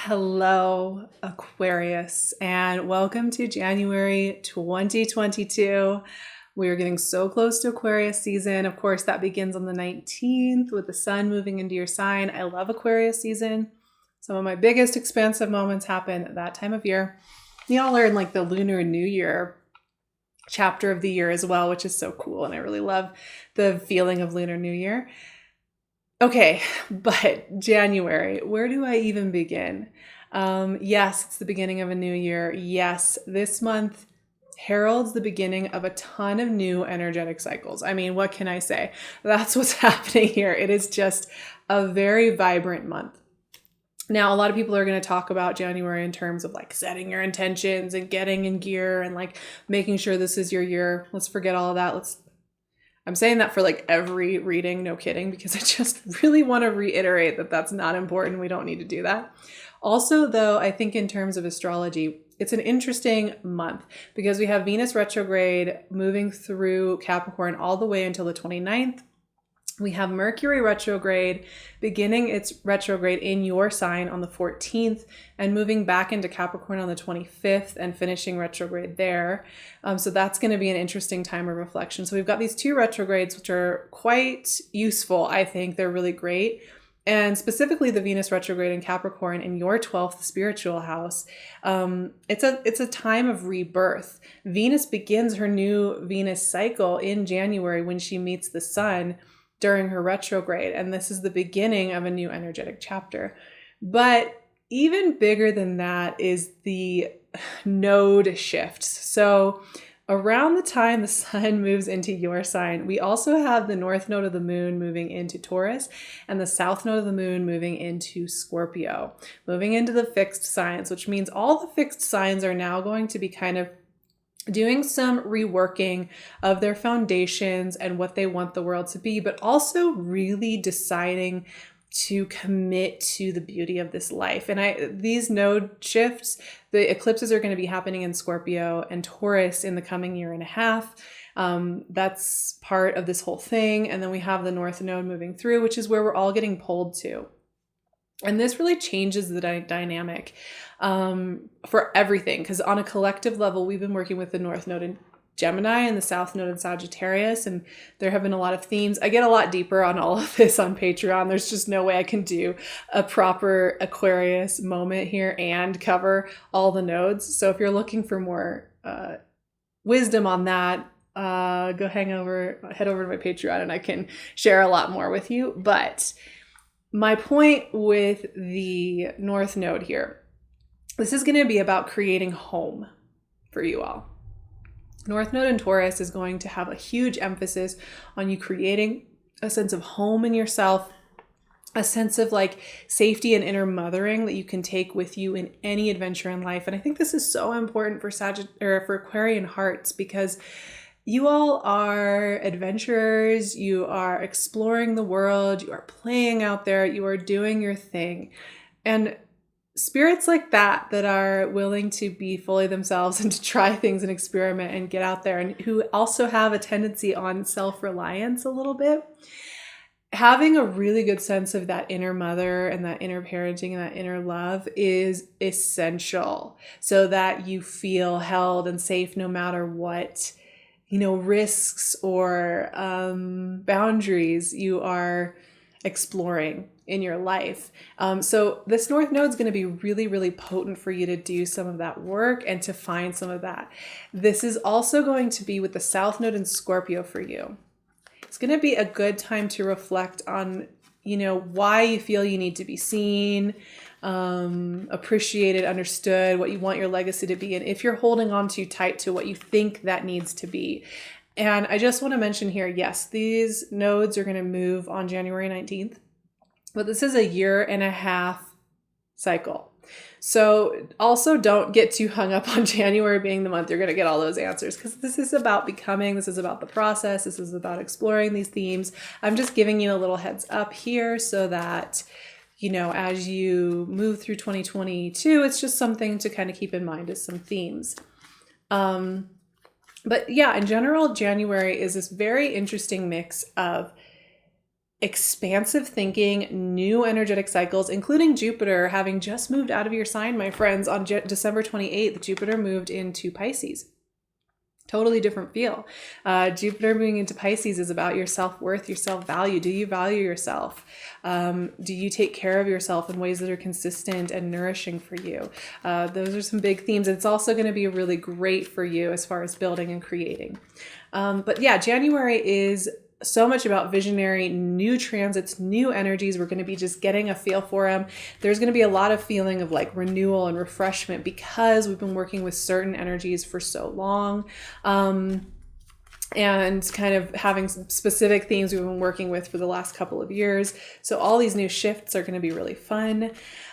Hello, Aquarius, and welcome to January 2022. We are getting so close to Aquarius season. Of course, that begins on the 19th with the sun moving into your sign. I love Aquarius season. Some of my biggest expansive moments happen at that time of year. Y'all are in like the Lunar New Year chapter of the year as well, which is so cool. And I really love the feeling of Lunar New Year. Okay, but January, where do I even begin? Yes, it's the beginning of a new year. Yes, this month heralds the beginning of a ton of new energetic cycles. I mean, what can I say? That's what's happening here. It is just a very vibrant month. Now, a lot of people are going to talk about January in terms of like setting your intentions and getting in gear and like making sure this is your year. Let's forget all of that. I'm saying that for like every reading, no kidding, because I just really want to reiterate that that's not important. We don't need to do that. Also, though, I think in terms of astrology, it's an interesting month because we have Venus retrograde moving through Capricorn all the way until the 29th. We have Mercury retrograde beginning its retrograde in your sign on the 14th and moving back into Capricorn on the 25th and finishing retrograde there. So that's going to be an interesting time of reflection. So we've got these two retrogrades, which are quite useful. I think they're really great. And specifically the Venus retrograde in Capricorn in your 12th spiritual house. It's a time of rebirth. Venus begins her new Venus cycle in January when she meets the sun during her retrograde. And this is the beginning of a new energetic chapter. But even bigger than that is the node shifts. So around the time the sun moves into your sign, we also have the north node of the moon moving into Taurus and the south node of the moon moving into Scorpio, moving into the fixed signs, which means all the fixed signs are now going to be kind of doing some reworking of their foundations and what they want the world to be, but also really deciding to commit to the beauty of this life. And these node shifts, the eclipses are going to be happening in Scorpio and Taurus in the coming year and a half. That's part of this whole thing. And then we have the north node moving through, which is where we're all getting pulled to. And this really changes the dynamic for everything, because on a collective level, we've been working with the North Node in Gemini and the South Node in Sagittarius, and there have been a lot of themes. I get a lot deeper on all of this on Patreon. There's just no way I can do a proper Aquarius moment here and cover all the nodes. So if you're looking for more wisdom on that, go head over to my Patreon and I can share a lot more with you. But my point with the North Node here, this is going to be about creating home for you all. North Node in Taurus is going to have a huge emphasis on you creating a sense of home in yourself, a sense of like safety and inner mothering that you can take with you in any adventure in life. And I think this is so important for for Aquarian hearts, because you all are adventurers, you are exploring the world, you are playing out there, you are doing your thing. And spirits like that are willing to be fully themselves and to try things and experiment and get out there, and who also have a tendency on self-reliance a little bit, having a really good sense of that inner mother and that inner parenting and that inner love is essential so that you feel held and safe no matter what risks or boundaries you are exploring in your life. So this North Node is going to be really, really potent for you to do some of that work and to find some of that. This is also going to be with the South Node in Scorpio for you. It's going to be a good time to reflect on, why you feel you need to be seen, appreciated, understood, what you want your legacy to be, and if you're holding on too tight to what you think that needs to be. And I just want to mention here, yes, these nodes are going to move on January 19th, but this is a year and a half cycle. So also don't get too hung up on January being the month you're going to get all those answers, because this is about becoming, this is about the process, this is about exploring these themes. I'm just giving you a little heads up here so that as you move through 2022, it's just something to kind of keep in mind as some themes. But yeah, in general, January is this very interesting mix of expansive thinking, new energetic cycles, including Jupiter having just moved out of your sign, my friends. On December 28th, Jupiter moved into Pisces. Totally different feel. Jupiter moving into Pisces is about your self-worth, your self-value. Do you value yourself? Do you take care of yourself in ways that are consistent and nourishing for you? Those are some big themes. It's also going to be really great for you as far as building and creating. But yeah, January is so much about visionary, new transits, new energies. We're going to be just getting a feel for them. There's going to be a lot of feeling of like renewal and refreshment because we've been working with certain energies for so long. And kind of having some specific themes we've been working with for the last couple of years. So all these new shifts are going to be really fun.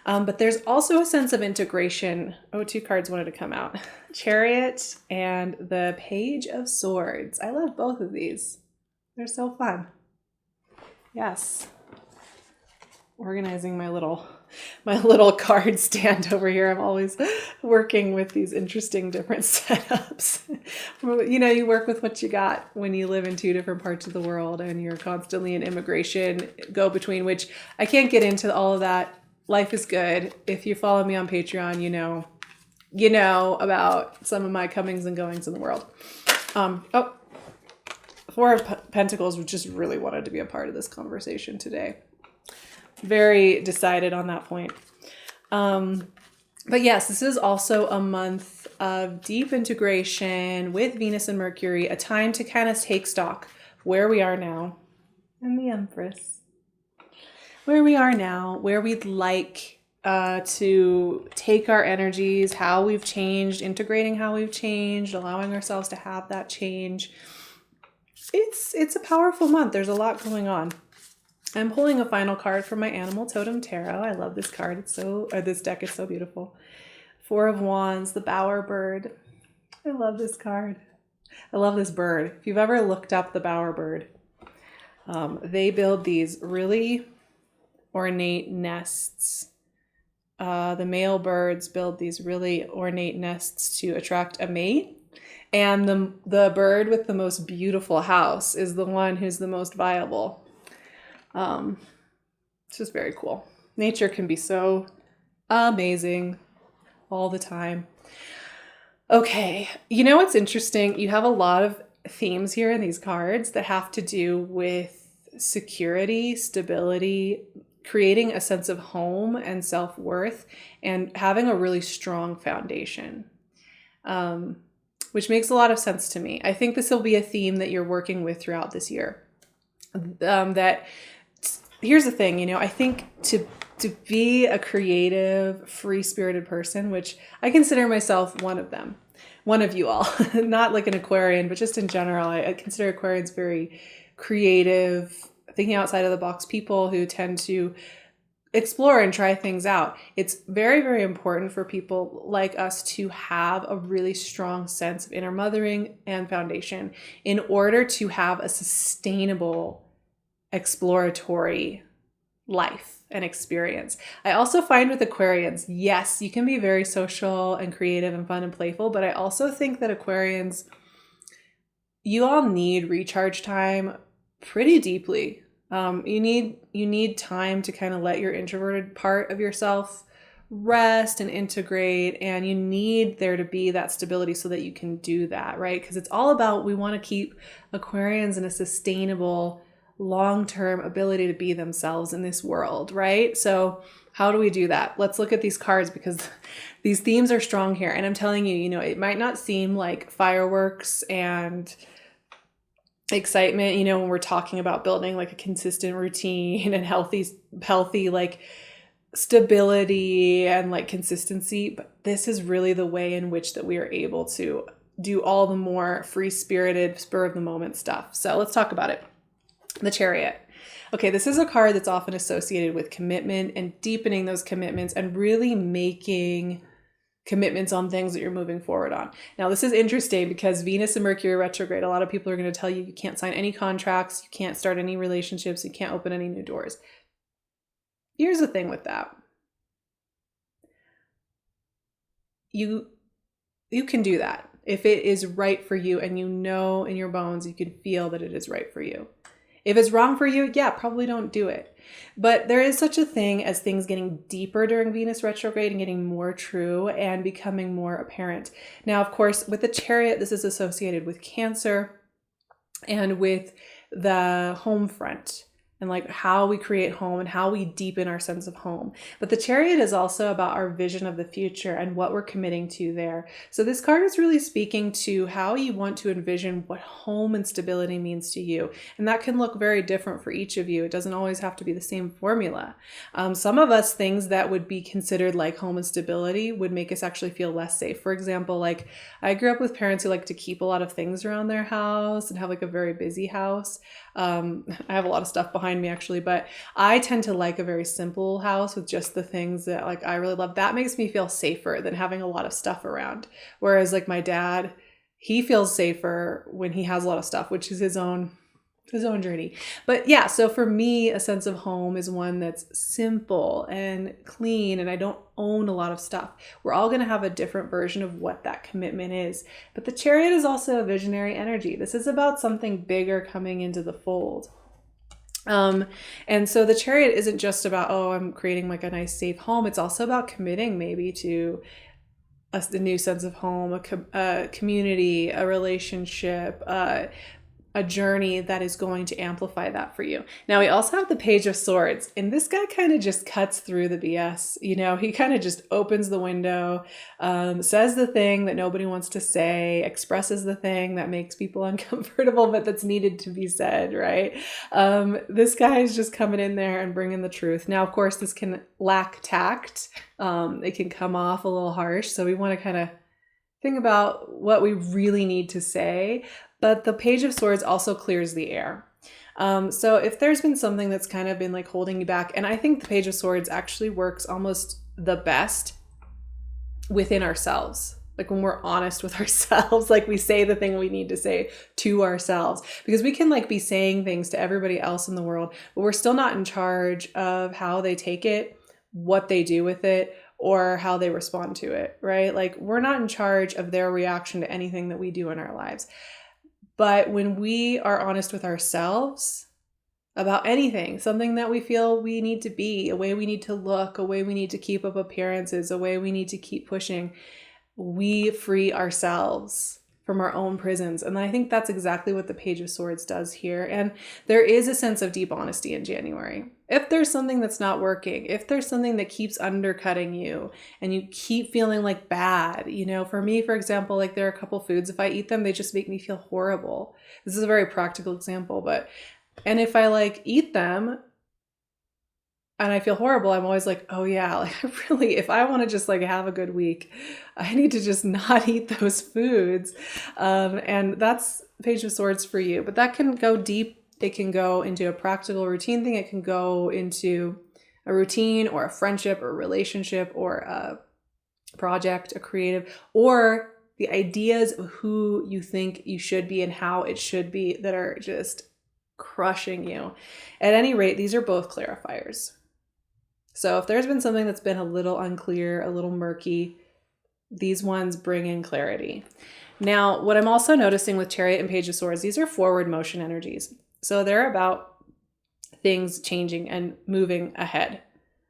But there's also a sense of integration. Oh, two cards wanted to come out. Chariot and the Page of Swords. I love both of these. They're so fun. Yes. Organizing my little card stand over here. I'm always working with these interesting different setups. You know, you work with what you got when you live in two different parts of the world and you're constantly in immigration go between, which I can't get into all of that. Life is good. If you follow me on Patreon, you know about some of my comings and goings in the world. Four of Pentacles just really wanted to be a part of this conversation today. Very decided on that point. But yes, this is also a month of deep integration with Venus and Mercury, a time to kind of take stock where we are now, and the Empress. Where we are now, where we'd like to take our energies, how we've changed, integrating how we've changed, allowing ourselves to have that change. It's a powerful month. There's a lot going on. I'm pulling a final card from my Animal Totem Tarot. I love this card. This deck is so beautiful. Four of Wands, the Bauer bird. I love this card. I love this bird. If you've ever looked up the Bauer bird, they build these really ornate nests. The male birds build these really ornate nests to attract a mate. And the bird with the most beautiful house is the one who's the most viable. It's just very cool. Nature can be so amazing all the time. Okay, you know what's interesting? You have a lot of themes here in these cards that have to do with security, stability, creating a sense of home and self-worth, and having a really strong foundation. Which makes a lot of sense to me. I think this will be a theme that you're working with throughout this year. Here's the thing, you know, I think to be a creative, free-spirited person, which I consider myself one of them, one of you all, not like an Aquarian, but just in general, I consider Aquarians very creative, thinking outside of the box people who tend to explore and try things out. It's very, very important for people like us to have a really strong sense of inner mothering and foundation in order to have a sustainable exploratory life and experience. I also find with Aquarians, yes, you can be very social and creative and fun and playful, but I also think that Aquarians, you all need recharge time pretty deeply. You need time to kind of let your introverted part of yourself rest and integrate, and you need there to be that stability so that you can do that, right? Because it's all about, we want to keep Aquarians in a sustainable, long-term ability to be themselves in this world, right? So how do we do that? Let's look at these cards because these themes are strong here. And I'm telling you, you know, it might not seem like fireworks and excitement, you know, when we're talking about building like a consistent routine and healthy like stability and like consistency, but this is really the way in which that we are able to do all the more free-spirited, spur of the moment stuff. So let's talk about it. The Chariot. Okay, this is a card that's often associated with commitment and deepening those commitments and really making commitments on things that you're moving forward on. Now, this is interesting because Venus and Mercury retrograde, a lot of people are going to tell you you can't sign any contracts, you can't start any relationships, you can't open any new doors. Here's the thing with that. You can do that if it is right for you and you know in your bones, you can feel that it is right for you. If it's wrong for you, yeah, probably don't do it. But there is such a thing as things getting deeper during Venus retrograde and getting more true and becoming more apparent. Now, of course, with the Chariot, this is associated with Cancer and with the home front and like how we create home and how we deepen our sense of home. But the Chariot is also about our vision of the future and what we're committing to there. So this card is really speaking to how you want to envision what home and stability means to you. And that can look very different for each of you. It doesn't always have to be the same formula. Some of us, things that would be considered like home and stability would make us actually feel less safe. For example, like I grew up with parents who like to keep a lot of things around their house and have like a very busy house. I have a lot of stuff behind me actually, but I tend to like a very simple house with just the things that like I really love. That makes me feel safer than having a lot of stuff around. Whereas like my dad, he feels safer when he has a lot of stuff, which is his own journey. But yeah, so for me, a sense of home is one that's simple and clean, and I don't own a lot of stuff. We're all going to have a different version of what that commitment is. But the Chariot is also a visionary energy. This is about something bigger coming into the fold. And so the Chariot isn't just about, oh, I'm creating like a nice safe home. It's also about committing maybe to a new sense of home, a community, a relationship, a journey that is going to amplify that for you. Now we also have the Page of Swords, and this guy kind of just cuts through the BS. You know, he kind of just opens the window, says the thing that nobody wants to say, expresses the thing that makes people uncomfortable, but that's needed to be said, right? This guy is just coming in there and bringing the truth. Now, of course, this can lack tact. It can come off a little harsh. So we want to kind of think about what we really need to say. But the Page of Swords also clears the air. So if there's been something that's kind of been like holding you back, and I think the Page of Swords actually works almost the best within ourselves. Like when we're honest with ourselves, like we say the thing we need to say to ourselves, because we can like be saying things to everybody else in the world, but we're still not in charge of how they take it, what they do with it, or how they respond to it, right? Like we're not in charge of their reaction to anything that we do in our lives. But when we are honest with ourselves about anything, something that we feel we need to be, a way we need to look, a way we need to keep up appearances, a way we need to keep pushing, we free ourselves from our own prisons. And I think that's exactly what the Page of Swords does here. And there is a sense of deep honesty in January. If there's something that's not working, if there's something that keeps undercutting you and you keep feeling like bad, you know, for me, for example, like there are a couple foods, if I eat them, they just make me feel horrible. This is a very practical example, and if I like eat them and I feel horrible, I'm always like, oh yeah, like really, if I want to just like have a good week, I need to just not eat those foods. And that's Page of Swords for you, but that can go deep. It can go into a practical routine thing. It can go into a routine or a friendship or a relationship or a project, a creative, or the ideas of who you think you should be and how it should be that are just crushing you. At any rate, these are both clarifiers. So if there's been something that's been a little unclear, a little murky, these ones bring in clarity. Now, what I'm also noticing with Chariot and Page of Swords, these are forward motion energies. So they're about things changing and moving ahead.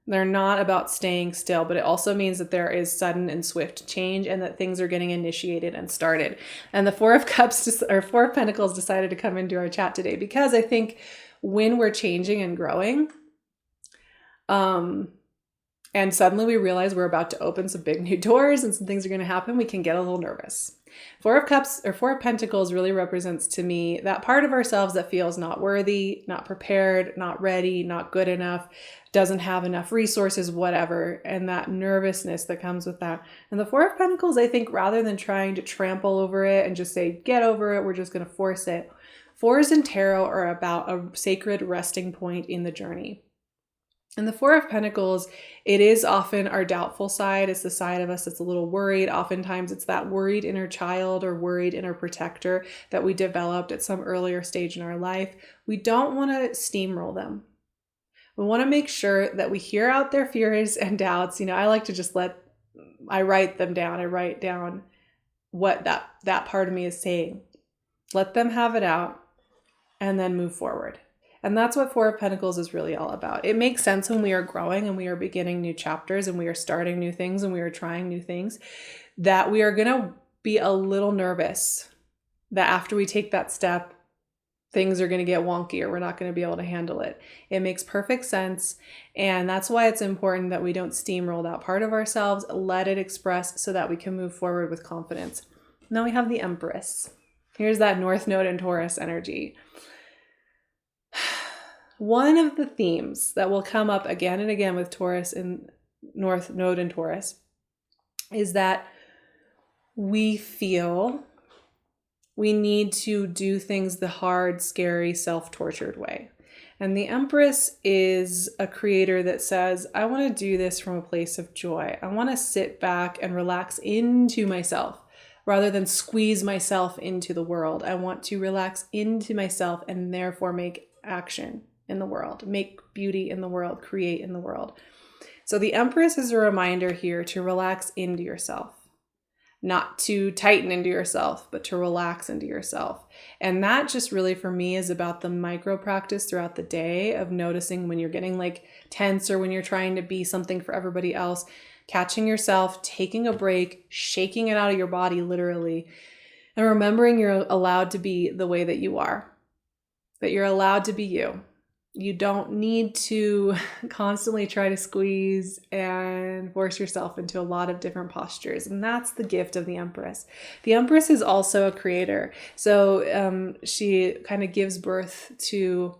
They're not about staying still, but it also means that there is sudden and swift change and that things are getting initiated and started. And the Four of Pentacles decided to come into our chat today because I think when we're changing and growing, and suddenly we realize we're about to open some big new doors and some things are going to happen, we can get a little nervous. Four of Pentacles really represents to me that part of ourselves that feels not worthy, not prepared, not ready, not good enough, doesn't have enough resources, whatever, and that nervousness that comes with that. And the Four of Pentacles, I think, rather than trying to trample over it and just say, get over it, we're just going to force it. Fours in tarot are about a sacred resting point in the journey. And the Four of Pentacles, it is often our doubtful side. It's the side of us that's a little worried. Oftentimes it's that worried inner child or worried inner protector that we developed at some earlier stage in our life. We don't want to steamroll them. We want to make sure that we hear out their fears and doubts. You know, I like to just I write them down. I write down what that part of me is saying. Let them have it out and then move forward. And that's what Four of Pentacles is really all about. It makes sense when we are growing and we are beginning new chapters and we are starting new things and we are trying new things, that we are going to be a little nervous that after we take that step, things are going to get wonky or we're not going to be able to handle it. It makes perfect sense. And that's why it's important that we don't steamroll that part of ourselves, let it express so that we can move forward with confidence. Now we have the Empress. Here's that North Node in Taurus energy. One of the themes that will come up again and again with Taurus and North Node in Taurus is that we feel we need to do things the hard, scary, self-tortured way. And the Empress is a creator that says, I want to do this from a place of joy. I want to sit back and relax into myself rather than squeeze myself into the world. I want to relax into myself and therefore make action in the world, make beauty in the world, create in the world. So the Empress is a reminder here to relax into yourself. Not to tighten into yourself, but to relax into yourself. And that just really for me is about the micro practice throughout the day of noticing when you're getting like tense or when you're trying to be something for everybody else, catching yourself, taking a break, shaking it out of your body literally, and remembering you're allowed to be the way that you are, that you're allowed to be you. You don't need to constantly try to squeeze and force yourself into a lot of different postures. And that's the gift of the Empress. The Empress is also a creator. So she kind of gives birth to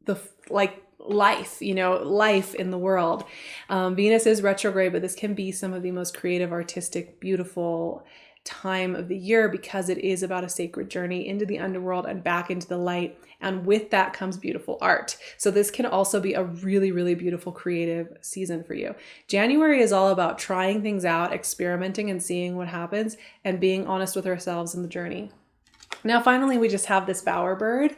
the life, life in the world. Venus is retrograde, but this can be some of the most creative, artistic, beautiful time of the year because it is about a sacred journey into the underworld and back into the light. And with that comes beautiful art. So this can also be a really, really beautiful creative season for you. January is all about trying things out, experimenting and seeing what happens and being honest with ourselves in the journey. Now, finally, we just have this Bauer bird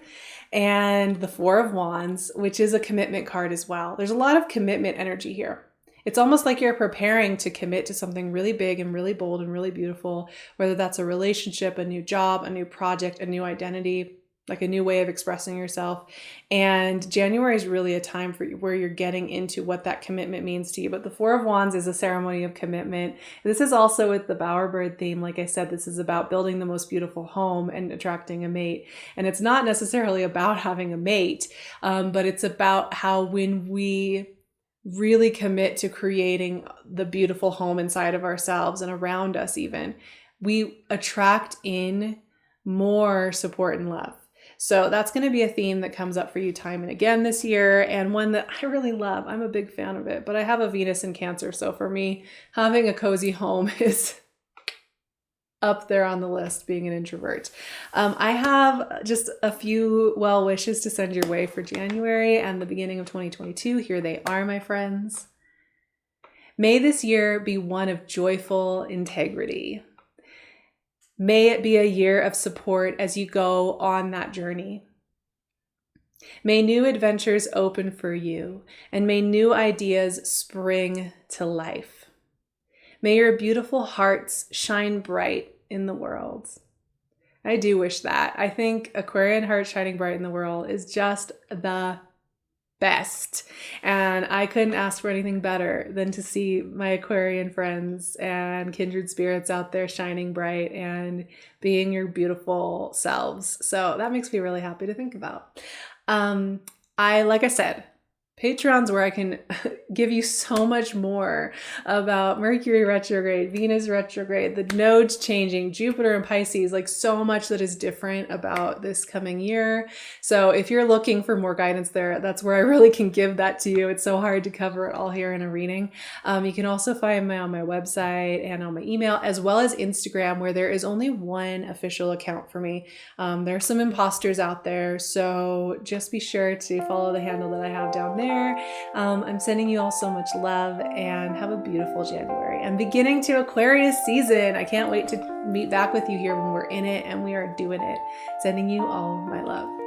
and the Four of Wands, which is a commitment card as well. There's a lot of commitment energy here. It's almost like you're preparing to commit to something really big and really bold and really beautiful, whether that's a relationship, a new job, a new project, a new identity, like a new way of expressing yourself. And January is really a time for you where you're getting into what that commitment means to you. But the Four of Wands is a ceremony of commitment. This is also with the Bowerbird theme. Like I said, this is about building the most beautiful home and attracting a mate. And it's not necessarily about having a mate, but it's about how when we really commit to creating the beautiful home inside of ourselves and around us even, we attract in more support and love. So that's going to be a theme that comes up for you time and again this year, and one that I really love. I'm a big fan of it, but I have a Venus in Cancer. So for me, having a cozy home is up there on the list, being an introvert. I have just a few well wishes to send your way for January and the beginning of 2022. Here they are, my friends. May this year be one of joyful integrity. May it be a year of support as you go on that journey. May new adventures open for you, and may new ideas spring to life. May your beautiful hearts shine bright in the world. I do wish that. I think Aquarian heart shining bright in the world is just the best. And I couldn't ask for anything better than to see my Aquarian friends and kindred spirits out there shining bright and being your beautiful selves. So that makes me really happy to think about. Like I said, Patreon's where I can give you so much more about Mercury retrograde, Venus retrograde, the nodes changing, Jupiter and Pisces, like so much that is different about this coming year. So if you're looking for more guidance there, that's where I really can give that to you. It's so hard to cover it all here in a reading. You can also find me on my website and on my email, as well as Instagram, where there is only one official account for me. There are some imposters out there, so just be sure to follow the handle that I have down there. I'm sending you all so much love, and have a beautiful January and beginning to Aquarius season. I can't wait to meet back with you here when we're in it and we are doing it. Sending you all my love.